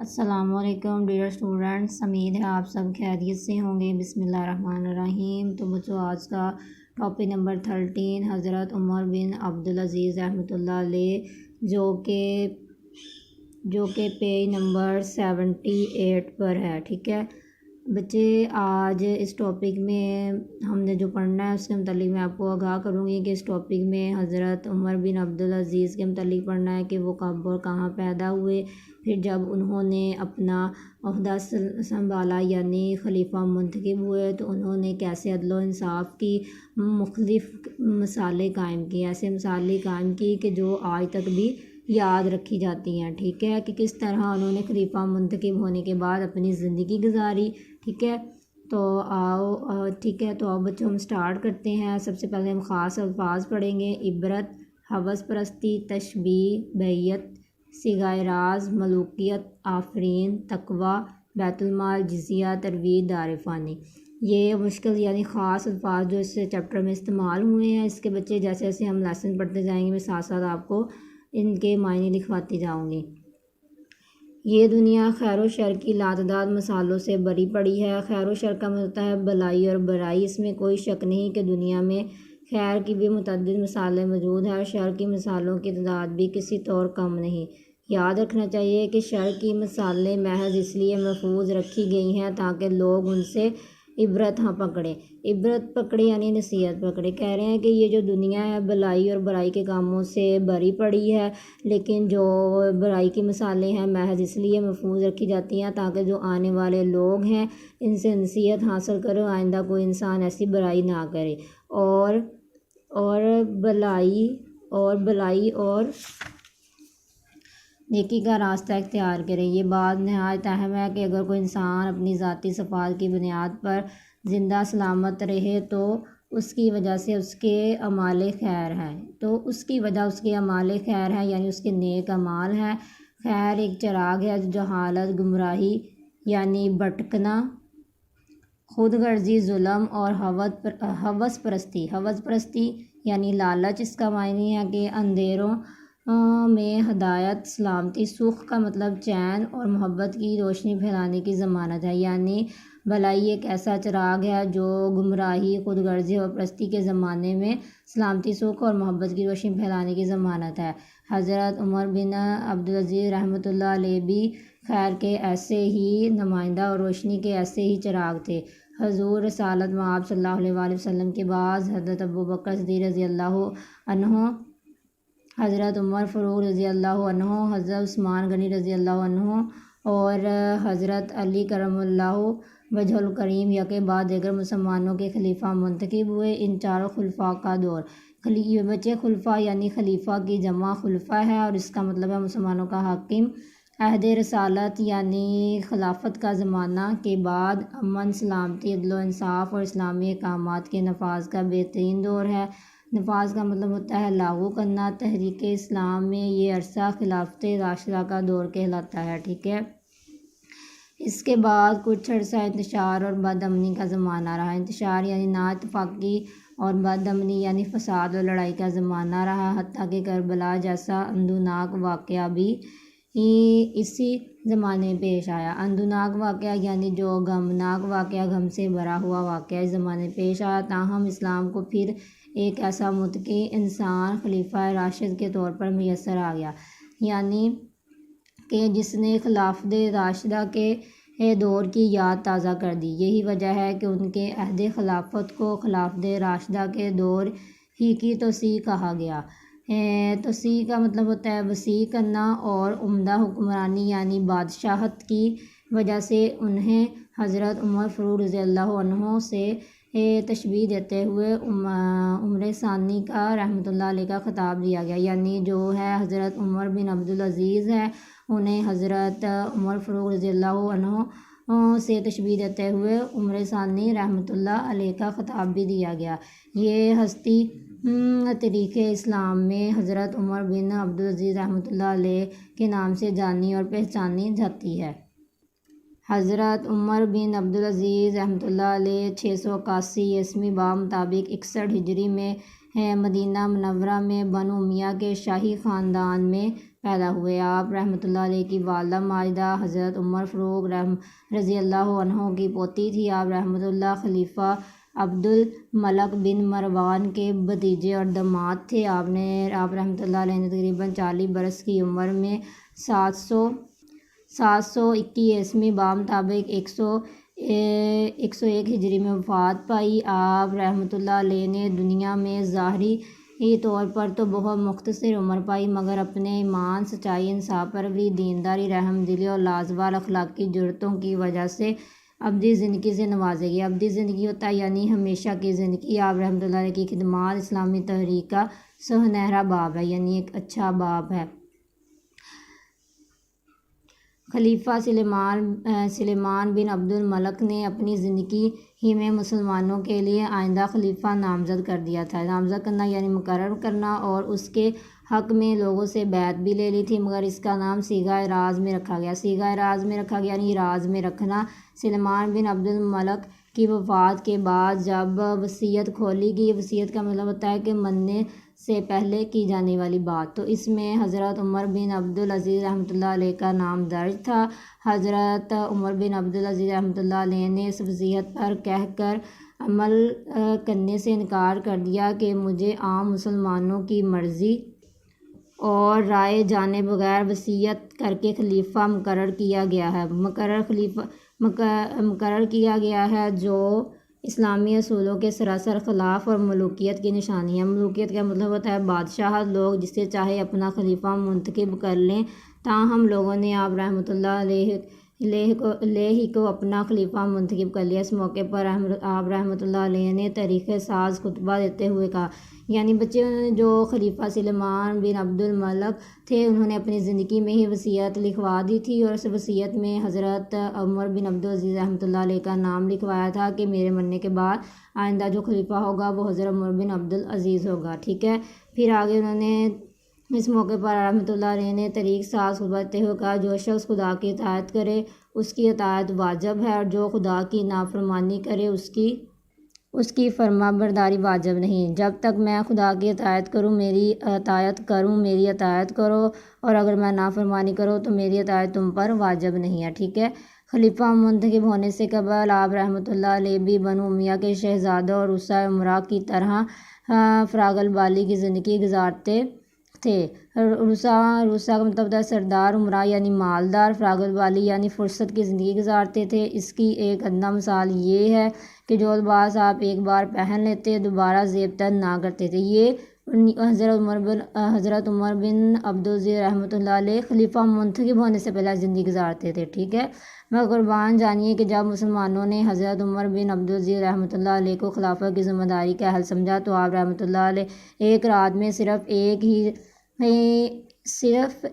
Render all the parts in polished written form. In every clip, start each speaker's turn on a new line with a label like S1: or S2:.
S1: السلام علیکم dear students, امید ہے آپ سب خیریت سے ہوں گے۔ بسم اللہ الرحمن الرحیم۔ تو بچوں، آج کا ٹاپک نمبر 13 حضرت عمر بن عبدالعزیز رحمۃ اللہ علیہ، جو کہ پیج نمبر 78 پر ہے۔ ٹھیک ہے بچے، آج اس ٹاپک میں ہم نے جو پڑھنا ہے اس کے متعلق میں آپ کو آگاہ کروں گی کہ اس ٹاپک میں حضرت عمر بن عبدالعزیز کے متعلق پڑھنا ہے کہ وہ کب اور کہاں پیدا ہوئے، پھر جب انہوں نے اپنا عہدہ سنبھالا یعنی خلیفہ منتخب ہوئے تو انہوں نے کیسے عدل و انصاف کی مختلف مثالیں قائم کی، ایسے مثالیں قائم کی کہ جو آج تک بھی یاد رکھی جاتی ہیں۔ ٹھیک ہے کہ کس طرح انہوں نے خلیفہ منتخب ہونے کے بعد اپنی زندگی گزاری۔ ٹھیک ہے تو آؤ بچوں ہم سٹارٹ کرتے ہیں۔ سب سے پہلے ہم خاص الفاظ پڑھیں گے: عبرت، حوث پرستی، تشبیہ، بیعت، صیغۂ راز، ملوکیت، آفرین، تقویٰ، بیت المال، جزیہ، ترویج، دار فانی۔ یہ مشکل یعنی خاص الفاظ جو اس چیپٹر میں استعمال ہوئے ہیں، اس کے بچے جیسے جیسے ہم لیسن پڑھتے جائیں گے میں ساتھ ساتھ آپ کو ان کے معنی لکھواتی جاؤں گی۔ یہ دنیا خیر و شر کی لاتعداد مثالوں سے بھری پڑی ہے۔ خیر و شر کا مطلب ہوتا ہے بھلائی اور برائی۔ اس میں کوئی شک نہیں کہ دنیا میں خیر کی بھی متعدد مثالیں موجود ہیں اور شر کی مثالوں کی تعداد بھی کسی طور کم نہیں۔ یاد رکھنا چاہیے کہ شر کی مثالیں محض اس لیے محفوظ رکھی گئی ہیں تاکہ لوگ ان سے عبرت پکڑیں۔ عبرت پکڑے یعنی نصیحت پکڑے۔ کہہ رہے ہیں کہ یہ جو دنیا ہے بھلائی اور برائی کے کاموں سے بھری پڑی ہے، لیکن جو برائی کی مثالیں ہیں محض اس لیے محفوظ رکھی جاتی ہیں تاکہ جو آنے والے لوگ ہیں ان سے نصیحت حاصل کرو، آئندہ کوئی انسان ایسی برائی نہ کرے اور بھلائی اور نیکی کا راستہ اختیار کرے۔ یہ بات نہایت اہم ہے کہ اگر کوئی انسان اپنی ذاتی صفات کی بنیاد پر زندہ سلامت رہے تو اس کی وجہ سے اس کے اعمال خیر ہے، یعنی اس کے نیک اعمال ہیں۔ خیر ایک چراغ ہے، جہالت، گمراہی یعنی بھٹکنا، خود غرضی، ظلم اور حوث پرستی یعنی لالچ۔ اس کا معنی ہے کہ اندھیروں میں ہدایت، سلامتی، سکھ کا مطلب چین اور محبت کی روشنی پھیلانے کی ضمانت ہے، یعنی بھلائی ایک ایسا چراغ ہے جو گمراہی، خود غرضی اور پرستی کے زمانے میں سلامتی، سکھ اور محبت کی روشنی پھیلانے کی ضمانت ہے۔ حضرت عمر بن عبدالعزیز رحمۃ اللہ علیہ بھی خیر کے ایسے ہی نمائندہ اور روشنی کے ایسے ہی چراغ تھے۔ حضور رسالت مآب صلی اللہ علیہ وآلہ وسلم کے بعد حضرت ابوبکر صدیق رضی اللہ عنہ، حضرت عمر فاروق رضی اللہ عنہ، حضرت عثمان غنی رضی اللہ عنہ اور حضرت علی کرم اللہ وجہ الکریم یکے بعد دیگر مسلمانوں کے خلیفہ منتخب ہوئے۔ ان چاروں خلفاء کا دور، یہ بچے خلفاء یعنی خلیفہ کی جمع خلفہ ہے اور اس کا مطلب ہے مسلمانوں کا حاکم۔ عہد رسالت یعنی خلافت کا زمانہ کے بعد امن، سلامتی، عدل و انصاف اور اسلامی احکامات کے نفاذ کا بہترین دور ہے۔ نفاذ کا مطلب ہوتا ہے لاگو کرنا۔ تحریک اسلام میں یہ عرصہ خلافت راشدہ کا دور کہلاتا ہے۔ ٹھیک ہے، اس کے بعد کچھ عرصہ انتشار اور بد امنی کا زمانہ رہا۔ انتشار یعنی نا اتفاقی اور بد امنی یعنی فساد اور لڑائی کا زمانہ رہا، حتیٰ کہ کربلا جیسا اندھوناک واقعہ بھی اسی زمانے میں پیش آیا۔ اندھوناک واقعہ یعنی جو غمناک واقعہ، غم سے بھرا ہوا واقعہ اس زمانے میں پیش آیا، تاہم اسلام کو پھر ایک ایسا متقی انسان خلیفہ راشد کے طور پر میسر آ گیا، یعنی کہ جس نے خلافت راشدہ کے دور کی یاد تازہ کر دی۔ یہی وجہ ہے کہ ان کے عہد خلافت کو خلافت راشدہ کے دور ہی کی توسیع کہا گیا۔ توسیع کا مطلب ہوتا ہے وسیع کرنا اور عمدہ حکمرانی یعنی بادشاہت کی وجہ سے انہیں حضرت عمر فاروق رضی اللہ عنہ سے تشبیہ دیتے ہوئے عمر ثانی کا رحمۃ اللہ علیہ کا خطاب دیا گیا، یعنی جو ہے حضرت عمر بن عبدالعزیز ہے انہیں حضرت عمر فاروق رضی اللہ عنہ سے تشبیہ دیتے ہوئے عمر ثانی رحمۃ اللہ علیہ کا خطاب بھی دیا گیا۔ یہ ہستی تاریخ اسلام میں حضرت عمر بن عبدالعزیز رحمۃ اللہ علیہ کے نام سے جانی اور پہچانی جاتی ہے۔ حضرت عمر بن عبدالعزیز رحمۃ اللہ علیہ 681 عیسوی مطابق 61 ہجری میں مدینہ منورہ میں بنو امیہ کے شاہی خاندان میں پیدا ہوئے۔ آپ رحمۃ اللہ علیہ کی والدہ ماجدہ حضرت عمر فاروق رضی اللہ عنہ کی پوتی تھی۔ آپ رحمۃ اللہ خلیفہ عبد الملک بن مروان کے بھتیجے اور داماد تھے۔ آپ رحمۃ اللہ علیہ نے تقریباً 40 برس کی عمر میں 721 بمطابق 101 ہجری میں وفات پائی۔ آپ رحمۃ اللہ علیہ نے دنیا میں ظاہری طور پر تو بہت مختصر عمر پائی، مگر اپنے ایمان، سچائی، انصاف پروری، دینداری، رحم دلی اور لازوال اخلاقی جرأتوں کی وجہ سے ابدی زندگی سے نوازے گئے۔ ابدی زندگی ہوتا ہے یعنی ہمیشہ کی زندگی۔ آپ رحمۃ اللہ علیہ کی خدمات اسلامی تحریک کا سنہرا باب ہے، یعنی ایک اچھا باب ہے۔ خلیفہ سلیمان بن عبد الملک نے اپنی زندگی ہی میں مسلمانوں کے لیے آئندہ خلیفہ نامزد کر دیا تھا۔ نامزد کرنا یعنی مقرر کرنا، اور اس کے حق میں لوگوں سے بیعت بھی لے لی تھی، مگر اس کا نام صیغہ راز میں رکھا گیا۔ صیغہ راز میں رکھا گیا یعنی راز میں رکھنا۔ سلیمان بن عبد الملک کی وفات کے بعد جب وصیت کھولی گئی، وصیت کا مطلب ہوتا ہے کہ مرنے سے پہلے کی جانے والی بات، تو اس میں حضرت عمر بن عبدالعزیز رحمۃ اللہ علیہ کا نام درج تھا۔ حضرت عمر بن عبدالعزیز رحمۃ اللہ علیہ نے اس وصیت پر کہہ کر عمل کرنے سے انکار کر دیا کہ مجھے عام مسلمانوں کی مرضی اور رائے جانے بغیر وصیت کر کے خلیفہ مقرر کیا گیا ہے۔ مقرر کیا گیا ہے جو اسلامی اصولوں کے سراسر خلاف اور ملوکیت کی نشانی ہے۔ ملوکیت کا مطلب ہوتا ہے بادشاہت، لوگ جسے چاہے اپنا خلیفہ منتخب کر لیں۔ تاہم لوگوں نے آپ رحمۃ اللہ علیہ کو اپنا خلیفہ منتخب کر لیا۔ اس موقع پر آپ رحمۃ اللہ علیہ نے تاریخ ساز خطبہ دیتے ہوئے کہا، یعنی بچے جو خلیفہ سلیمان بن عبد الملک تھے انہوں نے اپنی زندگی میں ہی وصیت لکھوا دی تھی، اور اس وصیت میں حضرت عمر بن عبدالعزیز رحمۃ اللہ علیہ کا نام لکھوایا تھا کہ میرے مرنے کے بعد آئندہ جو خلیفہ ہوگا وہ حضرت عمر بن عبدالعزیز ہوگا، ٹھیک ہے۔ پھر آگے انہوں نے اس موقع پر رحمۃ اللہ علیہ نے طریق ساز خطبہ دیتے ہوئے کہا، جو شخص خدا کی اطاعت کرے اس کی اطاعت واجب ہے، اور جو خدا کی نافرمانی کرے اس کی فرما برداری واجب نہیں۔ جب تک میں خدا کی اطاعت کروں میری اطاعت کرو، اور اگر میں نافرمانی کروں تو میری اطاعت تم پر واجب نہیں ہے، ٹھیک ہے۔ خلیفہ منتخب ہونے سے قبل آپ رحمۃ اللہ علیہ بھی بنو امیہ کے شہزادوں اور رؤساء امراء کی طرح فراغ البالی کی زندگی گزارتے تھے۔ رؤساء کا مطلب ہوتا ہے سردار، امراء یعنی مالدار، فراغ البالی یعنی فرصت کی زندگی گزارتے تھے۔ اس کی ایک ادنیٰ مثال یہ ہے کہ جو لباس آپ ایک بار پہن لیتے دوبارہ زیب تن نہ کرتے تھے۔ یہ حضرت عمر بن عبدالعزیز رحمۃ اللہ علیہ خلیفہ منتخب ہونے سے پہلے زندگی گزارتے تھے، ٹھیک ہے۔ میں قربان جانیے کہ جب مسلمانوں نے حضرت عمر بن عبدالعزیز رحمۃ اللہ علیہ کو خلافت کی ذمہ داری کا اہل سمجھا تو آپ رحمۃ اللہ علیہ ایک رات میں صرف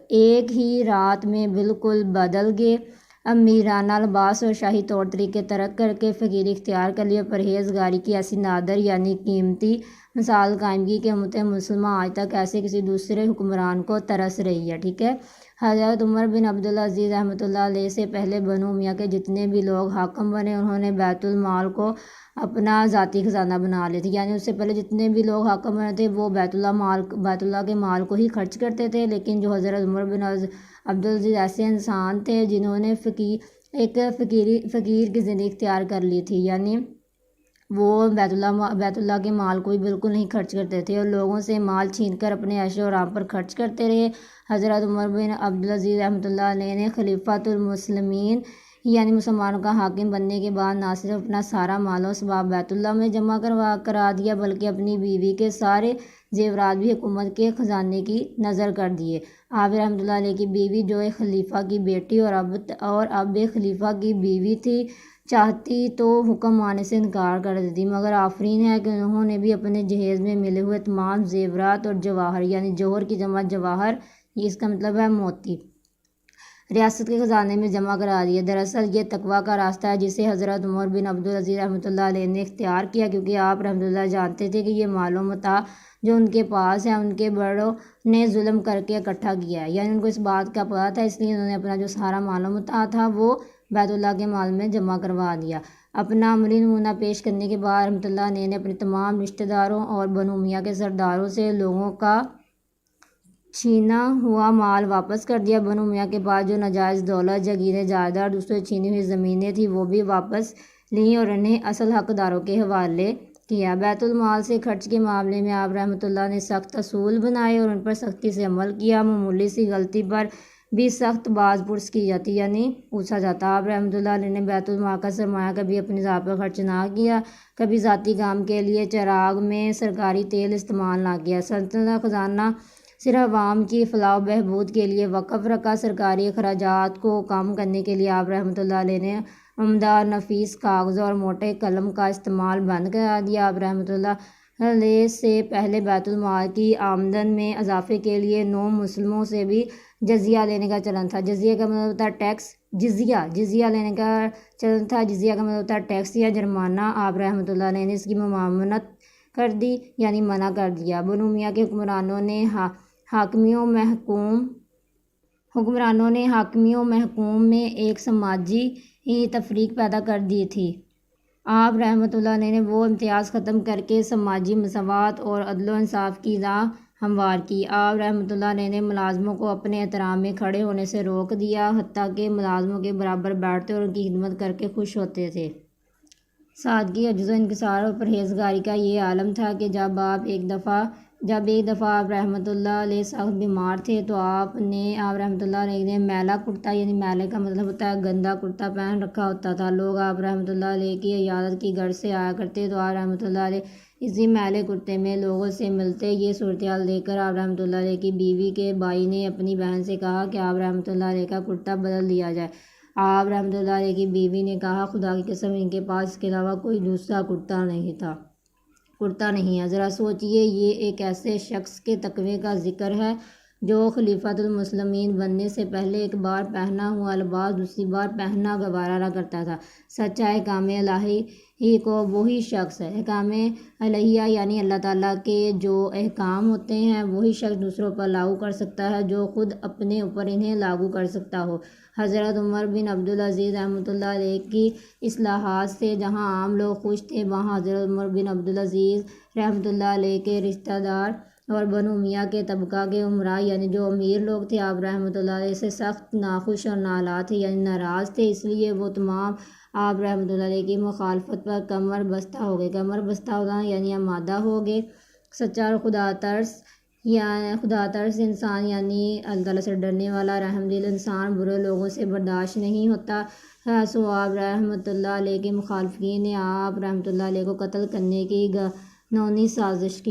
S1: ایک ہی رات میں بالکل بدل گئے۔ امیرانہ لباس اور شاہی طور طریقے ترک کر کے فقیری اختیار کر لی، اور پرہیزگاری کی ایسی نادر یعنی قیمتی مثال قائم کی کہ امت مسلمہ آج تک ایسے کسی دوسرے حکمران کو ترس رہی ہے، ٹھیک ہے۔ حضرت عمر بن عبدالعزیز رحمۃ اللہ علیہ سے پہلے بنو امیہ کے جتنے بھی لوگ حاکم بنے انہوں نے بیت المال کو اپنا ذاتی خزانہ بنا لیے تھے، یعنی اس سے پہلے جتنے بھی لوگ حاکم بنے تھے وہ بیت اللہ کے مال کو ہی خرچ کرتے تھے، لیکن جو حضرت عمر بن عبدالعزیز ایسے انسان تھے جنہوں نے فقیر کی زندگی اختیار کر لی تھی، یعنی وہ بیت اللہ کے مال کو بھی بالکل نہیں خرچ کرتے تھے اور لوگوں سے مال چھین کر اپنے عیش و آرام پر خرچ کرتے رہے۔ حضرت عمر بن عبدالعزیز رحمۃ اللہ علیہ نے خلیفۃ المسلمین یعنی مسلمانوں کا حاکم بننے کے بعد نہ صرف اپنا سارا مال و اسباب بیت اللہ میں جمع کرا دیا بلکہ اپنی بیوی کے سارے زیورات بھی حکومت کے خزانے کی نذر کر دیے۔ آپ رحمۃ اللہ علیہ کی بیوی جو ایک خلیفہ کی بیٹی اور اب ایک خلیفہ کی بیوی تھی، چاہتی تو حکم ماننے سے انکار کر دیتی، مگر آفرین ہے کہ انہوں نے بھی اپنے جہیز میں ملے ہوئے تمام زیورات اور جواہر یعنی جوہر کی جمع جواہر، اس کا مطلب ہے موتی، ریاست کے خزانے میں جمع کرا دیے۔ دراصل یہ تقویٰ کا راستہ ہے جسے حضرت عمر بن عبدالعزیز رحمۃ اللہ علیہ نے اختیار کیا، کیونکہ آپ رحمۃ اللہ جانتے تھے کہ یہ مال و متاع جو ان کے پاس ہے ان کے بڑوں نے ظلم کر کے اکٹھا کیا ہے، یعنی ان کو اس بات کا پتہ تھا، اس لیے انہوں نے اپنا جو سارا مال و متاع تھا وہ بیت اللہ کے مال میں جمع کروا دیا۔ اپنا عملی نمونہ پیش کرنے کے بعد رحمۃ اللہ نے اپنے تمام رشتہ داروں اور بنو امیہ کے سرداروں سے لوگوں کا چھینا ہوا مال واپس کر دیا۔ بنو امیہ کے پاس جو ناجائز دولت، جگیریں، جائیداد، دوسرے چھینی ہوئی زمینیں تھیں وہ بھی واپس لیں اور انہیں اصل حقداروں کے حوالے کیا۔ بیت المال سے خرچ کے معاملے میں آپ رحمۃ اللہ نے سخت اصول بنائے اور ان پر سختی سے عمل کیا۔ معمولی سی غلطی پر بھی سخت باز پرس کی جاتی یعنی پوچھا جاتا۔ آپ رحمۃ اللہ علیہ نے بیت المال کا سرمایہ کبھی اپنی ذات پر خرچ نہ کیا، کبھی ذاتی کام کے لیے چراغ میں سرکاری تیل استعمال نہ کیا۔ سلطنت کا خزانہ صرف عوام کی فلاح و بہبود کے لیے وقف رکھا۔ سرکاری اخراجات کو کم کرنے کے لیے آپ رحمۃ اللہ علیہ نے عمدہ اور نفیس کاغذ اور موٹے قلم کا استعمال بند کرا دیا۔ آپ رحمۃ اللہ علیہ سے پہلے بیت المال کی آمدن میں اضافے کے لیے نو مسلموں سے بھی جزیہ لینے کا چلن تھا۔ جزیہ کا مطلب ہوتا ہے ٹیکس، جزیہ لینے کا چلن تھا۔ جزیہ کا مطلب ہوتا ہے ٹیکس یا جرمانہ۔ آپ رحمۃ اللہ علیہ نے اس کی ممانعت کر دی یعنی منع کر دیا۔ بنو امیہ کے حکمرانوں نے حاکمیوں محکوم میں ایک سماجی تفریق پیدا کر دی تھی۔ آپ رحمۃ اللہ علیہ نے وہ امتیاز ختم کر کے سماجی مساوات اور عدل و انصاف کی راہ ہموار کی۔ آپ رحمۃ اللہ علیہ نے ملازموں کو اپنے احترام میں کھڑے ہونے سے روک دیا، حتیٰ کہ ملازموں کے برابر بیٹھتے اور ان کی خدمت کر کے خوش ہوتے تھے۔ سادگی، عجز و انکسار اور پرہیزگاری کا یہ عالم تھا کہ جب ایک دفعہ آپ رحمۃ اللہ علیہ سخت بیمار تھے تو آپ رحمۃ اللہ علیہ نے میلا کرتا یعنی میلے کا مطلب ہوتا ہے گندا کرتا پہن رکھا ہوتا تھا۔ لوگ آپ رحمۃ اللہ علیہ کی عیادت کی غرض سے آیا کرتے تو آپ رحمۃ اللہ علیہ اسی میلے کرتے میں لوگوں سے ملتے۔ یہ صورتحال دیکھ کر آپ رحمۃ اللہ علیہ کی بیوی کے بھائی نے اپنی بہن سے کہا کہ آپ رحمۃ اللہ علیہ کا کرتا بدل دیا جائے۔ آپ رحمۃ اللہ علیہ کی بیوی نے کہا خدا کی قسم ان کے پاس اس کے علاوہ کوئی دوسرا کرتا نہیں ہے۔ ذرا سوچئے، یہ ایک ایسے شخص کے تقوی کا ذکر ہے جو خلیفۃ المسلمین بننے سے پہلے ایک بار پہنا ہوا لباس دوسری بار پہننا گوارا نہ کرتا تھا۔ سچا احکام الہی کو وہی شخص ہے، احکام الہیہ یعنی اللہ تعالیٰ کے جو احکام ہوتے ہیں وہی شخص دوسروں پر لاگو کر سکتا ہے جو خود اپنے اوپر انہیں لاگو کر سکتا ہو۔ حضرت عمر بن عبدالعزیز رحمۃ اللہ علیہ کی اصلاحات سے جہاں عام لوگ خوش تھے، وہاں حضرت عمر بن عبدالعزیز رحمۃ اللہ علیہ کے رشتہ دار اور بنو امیہ کے طبقہ کے امراء یعنی جو امیر لوگ تھے آپ رحمۃ اللہ علیہ سے سخت ناخوش اور نالاں تھے یعنی ناراض تھے۔ اس لیے وہ تمام آپ رحمۃ اللہ علیہ کی مخالفت پر کمر بستہ ہو گئے۔ کمر بستہ ہونا یعنی آمادہ ہو گئے۔ سچا اور خدا ترس انسان یعنی اللہ تعالیٰ سے ڈرنے والا رحم دل انسان برے لوگوں سے برداشت نہیں ہوتا۔ سو آپ رحمۃ اللہ علیہ کے مخالفین نے آپ رحمۃ اللہ علیہ کو قتل کرنے کی گھنونی سازش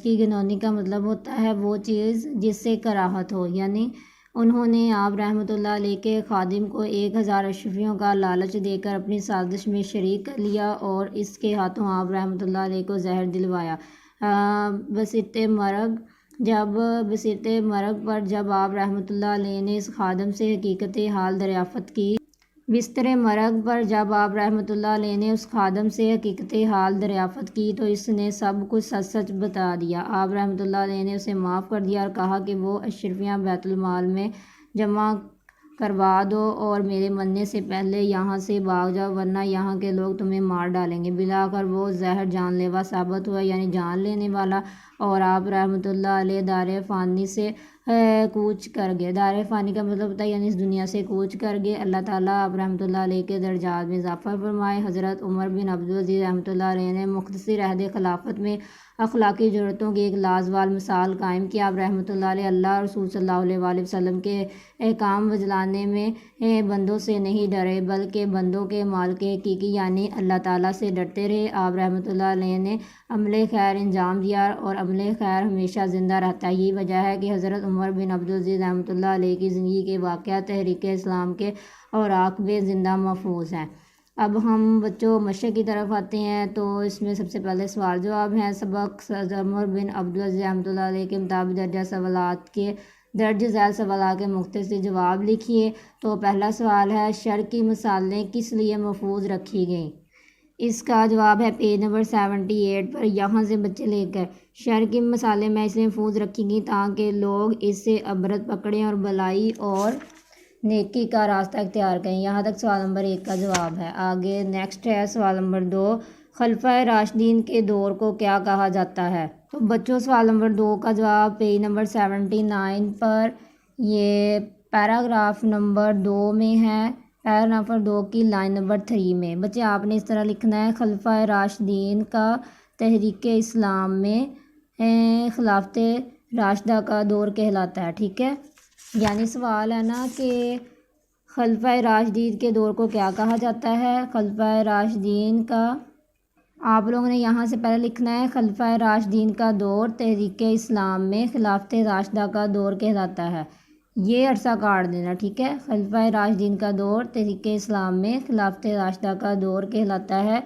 S1: کی۔ گھنونی کا مطلب ہوتا ہے وہ چیز جس سے کراہت ہو، یعنی انہوں نے آپ رحمۃ اللہ علیہ کے خادم کو 1000 اشرفیوں کا لالچ دے کر اپنی سازش میں شریک کر لیا اور اس کے ہاتھوں آپ رحمۃ اللہ علیہ کو زہر دلوایا۔ بصیرت مرگ پر جب آپ رحمۃ اللہ علیہ نے اس خادم سے حقیقت حال دریافت کی تو اس نے سب کچھ سچ سچ بتا دیا۔ آپ رحمۃ اللہ علیہ نے اسے معاف کر دیا اور کہا کہ وہ اشرفیاں بیت المال میں جمع کروا دو اور میرے مرنے سے پہلے یہاں سے بھاگ جاؤ ورنہ یہاں کے لوگ تمہیں مار ڈالیں گے۔ بالآخر وہ زہر جان لیوا ثابت ہوا یعنی جان لینے والا، اور آپ رحمۃ اللہ علیہ دار فانی سے کوچ کر گئے۔ دار فانی کا مطلب ہوتا ہے یعنی اس دنیا سے کوچ کر گئے۔ اللہ تعالیٰ آپ رحمۃ اللہ علیہ کے درجات میں اضافہ فرمائے۔ حضرت عمر بن عبدالعزیز رحمۃ اللہ علیہ نے مختصر عہد خلافت میں اخلاقی جرأتوں کی ایک لازوال مثال قائم کی۔ آپ رحمۃ اللہ علیہ اللہ اور رسول صلی اللہ علیہ وآلہ وسلم کے احکام بجلانے میں بندوں سے نہیں ڈرے بلکہ بندوں کے مالک حقیقی یعنی اللہ تعالیٰ سے ڈرتے رہے۔ آپ رحمۃ اللہ علیہ نے عمل خیر انجام دیا اور عمل خیر ہمیشہ زندہ رہتا ہے۔ یہی وجہ ہے کہ حضرت عمر بن عبدالعزیز رحمۃ اللہ علیہ کی زندگی کے واقعات تحریک اسلام کے اوراق میں زندہ محفوظ ہیں۔ اب ہم بچوں مشق کی طرف آتے ہیں تو اس میں سب سے پہلے سوال جواب ہیں۔ سبق عمر بن عبدالعزیز رحمۃ اللہ علیہ کے مطابق درج ذیل سوالات کے مختصر جواب لکھیے۔ تو پہلا سوال ہے شرع کی مثالیں کس لیے محفوظ رکھی گئیں؟ اس کا جواب ہے پیج نمبر 78 پر، یہاں سے بچے لے کر۔ شرع کی مثالیں میں اس لیے محفوظ رکھی گئیں تاکہ لوگ اس سے عبرت پکڑیں اور بھلائی اور نیکی کا راستہ اختیار کریں۔ یہاں تک سوال نمبر 1 کا جواب ہے۔ آگے نیکسٹ ہے سوال نمبر 2، خلفائے راشدین کے دور کو کیا کہا جاتا ہے؟ تو بچوں سوال نمبر 2 کا جواب پیج نمبر 79 پر، یہ پیراگراف نمبر 2 میں ہے، پیراگراف نمبر 2 کی لائن نمبر 3 میں۔ بچے آپ نے اس طرح لکھنا ہے، خلفائے راشدین کا تحریک اسلام میں خلافت راشدہ کا دور کہلاتا ہے، ٹھیک ہے۔ یعنی سوال ہے نا کہ خلفائے راشدین کے دور کو کیا کہا جاتا ہے؟ خلفائے راشدین کا، آپ لوگوں نے یہاں سے پہلے لکھنا ہے خلفائے راشدین کا دور تحریک اسلام میں خلافت راشدہ کا دور کہلاتا ہے، یہ عرصہ کاٹ دینا، ٹھیک ہے۔ خلفائے راشدین کا دور تحریک اسلام میں خلافت راشدہ کا دور کہلاتا ہے،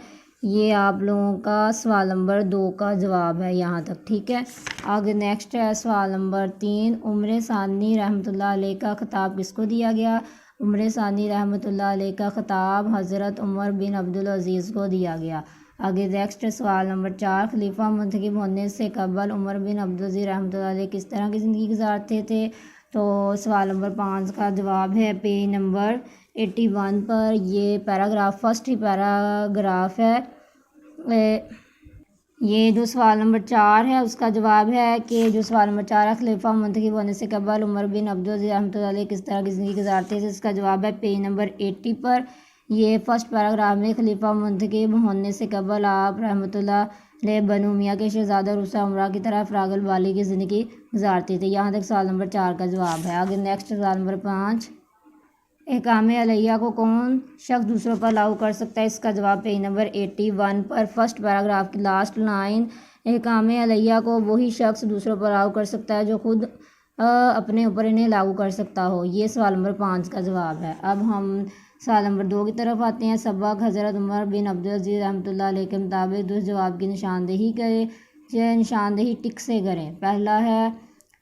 S1: یہ آپ لوگوں کا سوال نمبر 2 کا جواب ہے یہاں تک، ٹھیک ہے۔ آگے نیکسٹ ہے سوال نمبر 3، عمر ثانی رحمۃ اللہ علیہ کا خطاب کس کو دیا گیا؟ عمر ثانی رحمۃ اللہ علیہ کا خطاب حضرت عمر بن عبدالعزیز کو دیا گیا۔ آگے نیکسٹ سوال نمبر 4، خلیفہ منتخب ہونے سے قبل عمر بن عبدالعزیز رحمۃ اللہ علیہ کس طرح کی زندگی گزارتے تھے؟ تو سوال نمبر 5 کا جواب ہے پیج نمبر 81 پر، یہ پیراگراف فرسٹ ہی پیراگراف ہے۔ یہ جو سوال نمبر 4 ہے اس کا جواب ہے کہ جو سوال نمبر 4 ہے، خلیفہ منتخب ہونے سے قبل عمر بن عبدالعزیز رحمۃ اللہ علیہ کس طرح کی زندگی گزارتے تھے، اس کا جواب ہے پیج نمبر 80 پر، یہ فرسٹ پیراگراف میں خلیفہ منتخب ہونے سے قبل آپ رحمۃ اللہ علیہ بنو امیہ کے شہزادہ عروسہ عمرہ کی طرح فراغ البالی کی زندگی گزارتے تھے۔ یہاں تک سوال نمبر 4 کا جواب ہے۔ آگے نیکسٹ سوال نمبر 5، احکام علیہ کو کون شخص دوسروں پر لاگو کر سکتا ہے؟ اس کا جواب پیج نمبر 81 پر، فرسٹ پیراگراف کی لاسٹ لائن، احکام علیہ کو وہی شخص دوسروں پر لاگو کر سکتا ہے جو خود اپنے اوپر انہیں لاگو کر سکتا ہو، یہ سوال نمبر 5 کا جواب ہے۔ اب ہم سوال نمبر 2 کی طرف آتے ہیں۔ سبق حضرت عمر بن عبدالعزیز رحمۃ اللہ علیہ کے مطابق درست جواب کی نشاندہی کریں، نشاندہی ٹک سے کریں۔ پہلا ہے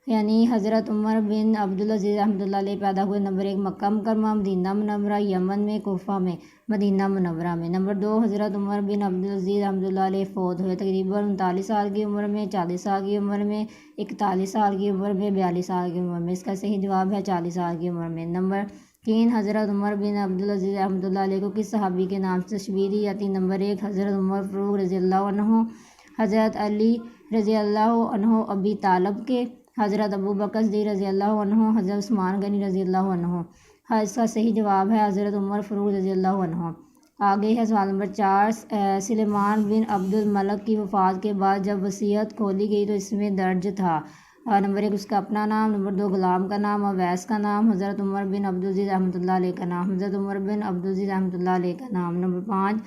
S1: یعنی حضرت عمر بن عبدالعزیز رحمۃ اللہ علیہ پیدا ہوئے، نمبر 1 مکہ مکرمہ، مدینہ منورہ، یمن میں، کوفہ میں، مدینہ منورہ میں۔ نمبر 2 حضرت عمر بن عبدالعزیز رحمۃ اللہ علیہ فوت ہوئے تقریباً 39 سال کی عمر میں، 40 سال کی عمر میں، 41 سال کی عمر میں، 42 سال کی عمر میں، اس کا صحیح جواب ہے 40 سال کی عمر میں۔ نمبر 3 حضرت عمر بن عبدالعزیز رحمۃ اللہ علیہ کو کس صحابی کے نام سے تشبیہ دی جاتی؟ نمبر 1 حضرت عمر فاروق رضی اللہ عنہ، حضرت علی رضی اللہ عنہ ابی طالب کے، حضرت ابو بکر صدیق رضی اللہ عنہ، حضرت عثمان غنی رضی اللہ عنہ۔ اس کا صحیح جواب ہے حضرت عمر فاروق رضی اللہ عنہ۔ آگے ہے سوال نمبر 4، سلیمان بن عبد الملک کی وفات کے بعد جب وصیت کھولی گئی تو اس میں درج تھا، نمبر 1 اس کا اپنا نام، نمبر 2 غلام کا نام، اویس کا نام، حضرت عمر بن عبدالعزیز رحمۃ اللہ علیہ کا نام، حضرت عمر بن عبدالعزیز رحمۃ اللہ علیہ کا نام، نمبر 5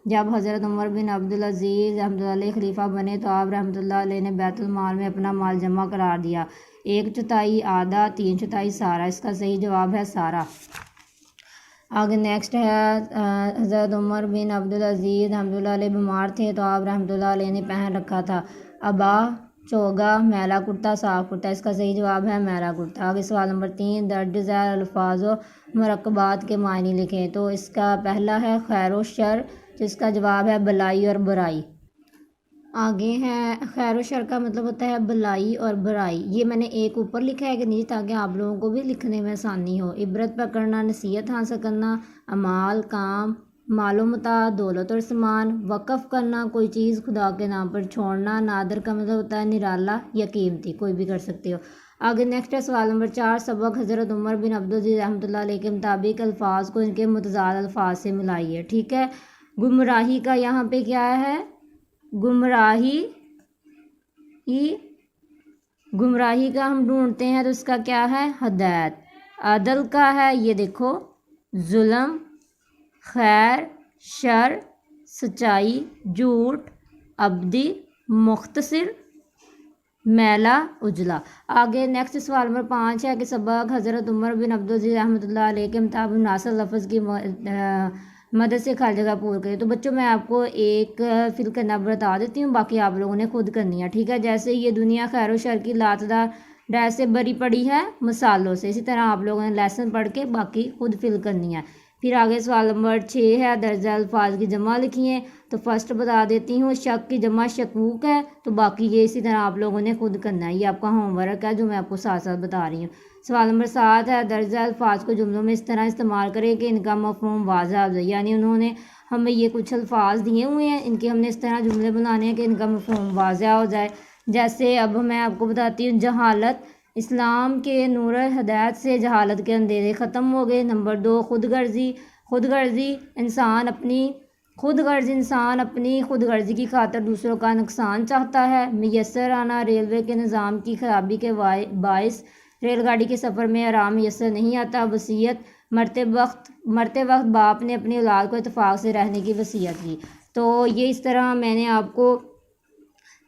S1: جب حضرت عمر بن عبدالعزیز رحمۃ اللہ علیہ خلیفہ بنے تو آپ رحمۃ اللہ علیہ نے بیت المال میں اپنا مال جمع قرار دیا، 1/4 آدھا، 3/4 سارا، اس کا صحیح جواب ہے سارا۔ آگے نیکسٹ ہے حضرت عمر بن عبدالعزیز رحمۃ اللہ علیہ بیمار تھے تو آپ رحمۃ اللہ علیہ نے پہن رکھا تھا ابا، چوگا، میلا کرتا، صاف کرتا، اس کا صحیح جواب ہے میلا کرتا۔ آگے سوال نمبر 3، درج ذیل الفاظ و مرکبات کے معنی لکھیں۔ تو اس کا پہلا ہے خیر و شر، تو اس کا جواب ہے بلائی اور برائی۔ آگے ہے خیر و شر کا مطلب ہوتا ہے بلائی اور برائی، یہ میں نے ایک اوپر لکھا ہے کہ نیچے تاکہ آپ لوگوں کو بھی لکھنے میں آسانی ہو۔ عبرت پکڑنا، نصیحت حاصل کرنا، اعمال، کام، مال و متاع، دولت اور سامان، وقف کرنا، کوئی چیز خدا کے نام پر چھوڑنا، نادر کا مطلب ہوتا ہے نرالا یا قیمتی، کوئی بھی کر سکتے ہو۔ آگے نیکسٹ ہے سوال نمبر 4، سبق حضرت عمر بن عبدالعزیز رحمۃ اللہ علیہ کے مطابق الفاظ کو ان کے متضاد الفاظ سے ملائیے، ٹھیک ہے۔ گمراہی کا یہاں پہ کیا ہے؟ گمراہی کا ہم ڈھونڈتے ہیں تو اس کا کیا ہے؟ ہدایت۔ عدل کا ہے یہ دیکھو، ظلم، خیر، شر، سچائی، جھوٹ، ابدی، مختصر، میلا، اجلا۔ آگے نیکسٹ سوال نمبر 5 ہے کہ سبق حضرت عمر بن عبدالعزیز رحمۃ اللہ علیہ کے مطابق مناسب لفظ کی مدد سے خالی جگہ پور کریں۔ تو بچوں میں آپ کو ایک فل کرنا بتا دیتی ہوں، باقی آپ لوگوں نے خود کرنی ہے، ٹھیک ہے۔ جیسے یہ دنیا خیر و شر کی لاتعداد ڈیش سے بری پڑی ہے مثالوں سے، اسی طرح آپ لوگوں نے لیسن پڑھ کے باقی خود فل کرنی ہے۔ پھر آگے سوال نمبر 6 ہے، درجہ الفاظ کی جمع لکھیے۔ تو فرسٹ بتا دیتی ہوں، شک کی جمع شکوک ہے، تو باقی یہ اسی طرح آپ لوگوں نے خود کرنا ہے، یہ آپ کا ہوم ورک ہے جو میں آپ کو ساتھ ساتھ بتا رہی ہوں۔ سوال نمبر 7 ہے، درجہ الفاظ کو جملوں میں اس طرح استعمال کریں کہ ان کا مفہوم واضح ہو جائے، یعنی انہوں نے ہمیں یہ کچھ الفاظ دیے ہوئے ہیں، ان کے ہم نے اس طرح جملے بنانے ہیں کہ ان کا مفہوم واضح ہو جائے۔ جیسے اب میں آپ کو بتاتی ہوں، جہالت، اسلام کے نور ہدایت سے جہالت کے اندھیرے ختم ہو گئے۔ نمبر 2، خود غرضی، خود غرضی انسان اپنی خود غرضی کی خاطر دوسروں کا نقصان چاہتا ہے۔ میسر آنا، ریلوے کے نظام کی خرابی کے باعث ریل گاڑی کے سفر میں آرام میسر نہیں آتا۔ وصیت، مرتے وقت باپ نے اپنی اولاد کو اتفاق سے رہنے کی وصیت کی۔ تو یہ اس طرح میں نے آپ کو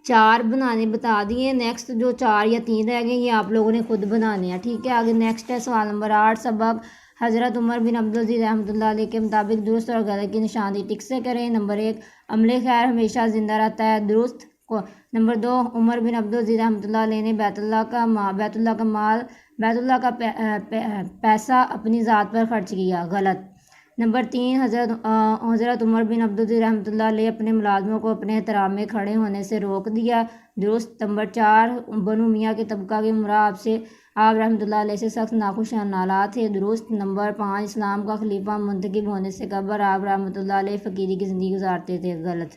S1: 4 بنانے بتا دیے، نیکسٹ جو 4 یا 3 رہ گئے یہ آپ لوگوں نے خود بنانے ہیں، ٹھیک ہے۔ آگے نیکسٹ ہے سوال نمبر 8، سبق حضرت عمر بن عبدالعزیز رحمۃ اللہ علیہ کے مطابق درست اور غلط کی نشاندہی ٹک سے کریں۔ نمبر 1، عمل خیر ہمیشہ زندہ رہتا ہے، درست۔ نمبر 2، عمر بن عبدالعزیز رحمۃ اللہ علیہ نے بیت اللہ کا پیسہ اپنی ذات پر خرچ کیا، غلط۔ نمبر 3، حضرت عمر بن عبدالعزیز رحمۃ اللہ علیہ اپنے ملازموں کو اپنے احترام میں کھڑے ہونے سے روک دیا، درست۔ نمبر 4، بنو میاں کے طبقہ کے امراء آپ رحمۃ اللہ علیہ سے سخت ناخوش نالاں تھے، درست۔ نمبر 5، اسلام کا خلیفہ منتخب ہونے سے قبل آپ رحمۃ اللہ علیہ فقیری کی زندگی گزارتے تھے، غلط۔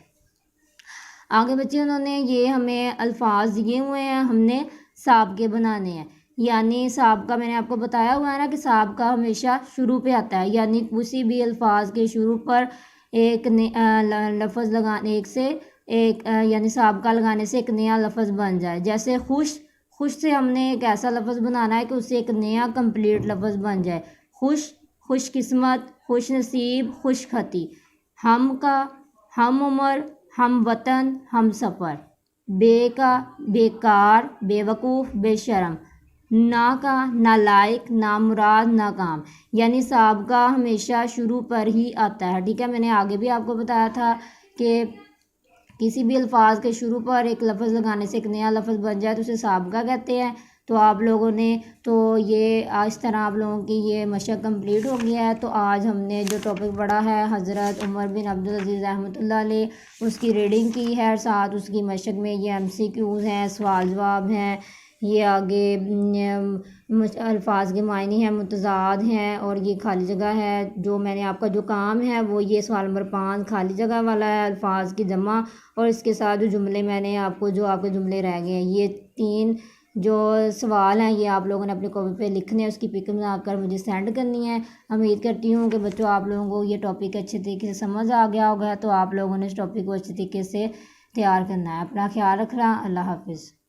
S1: آگے بچے انہوں نے یہ ہمیں الفاظ دیے ہوئے ہیں، ہم نے سابقے بنانے ہیں، یعنی سابقہ میں نے آپ کو بتایا ہوا ہے نا کہ سابقہ ہمیشہ شروع پہ آتا ہے، یعنی کسی بھی الفاظ کے شروع پر ایک لفظ لگانے یعنی سابقہ لگانے سے ایک نیا لفظ بن جائے۔ جیسے خوش سے ہم نے ایک ایسا لفظ بنانا ہے کہ اس سے ایک نیا کمپلیٹ لفظ بن جائے۔ خوش قسمت، خوش نصیب، خوش خطی۔ ہم کا، ہم عمر، ہم وطن، ہم سفر۔ بے کا، بیکار، بے وقوف، بے شرم۔ نا کا، نالائق، نامراد، ناکام، یعنی سابقہ ہمیشہ شروع پر ہی آتا ہے، ٹھیک ہے۔ میں نے آگے بھی آپ کو بتایا تھا کہ کسی بھی الفاظ کے شروع پر ایک لفظ لگانے سے ایک نیا لفظ بن جائے تو اسے سابقہ کہتے ہیں۔ تو آپ لوگوں نے تو یہ اس طرح آپ لوگوں کی یہ مشق کمپلیٹ ہو گیا ہے۔ تو آج ہم نے جو ٹاپک پڑھا ہے حضرت عمر بن عبدالعزیز رحمۃ اللہ علیہ، اس کی ریڈنگ کی ہے، ساتھ اس کی مشق میں یہ MCQs ہیں، سوال جواب ہیں، یہ آگے الفاظ کے معنی ہیں، متضاد ہیں، اور یہ خالی جگہ ہے۔ جو میں نے آپ کا جو کام ہے وہ یہ سوال نمبر 5 خالی جگہ والا ہے، الفاظ کی جمع، اور اس کے ساتھ جو جملے میں نے آپ کو جو آپ کے جملے رہ گئے ہیں، یہ 3 جو سوال ہیں یہ آپ لوگوں نے اپنی کاپی پہ لکھنے ہیں، اس کی پک بنا کر مجھے سینڈ کرنی ہے۔ امید کرتی ہوں کہ بچوں آپ لوگوں کو یہ ٹاپک اچھے طریقے سے سمجھ آ گیا ہوگا، تو آپ لوگوں نے اس ٹاپک کو اچھے طریقے سے تیار کرنا ہے۔ اپنا خیال رکھنا، اللہ حافظ۔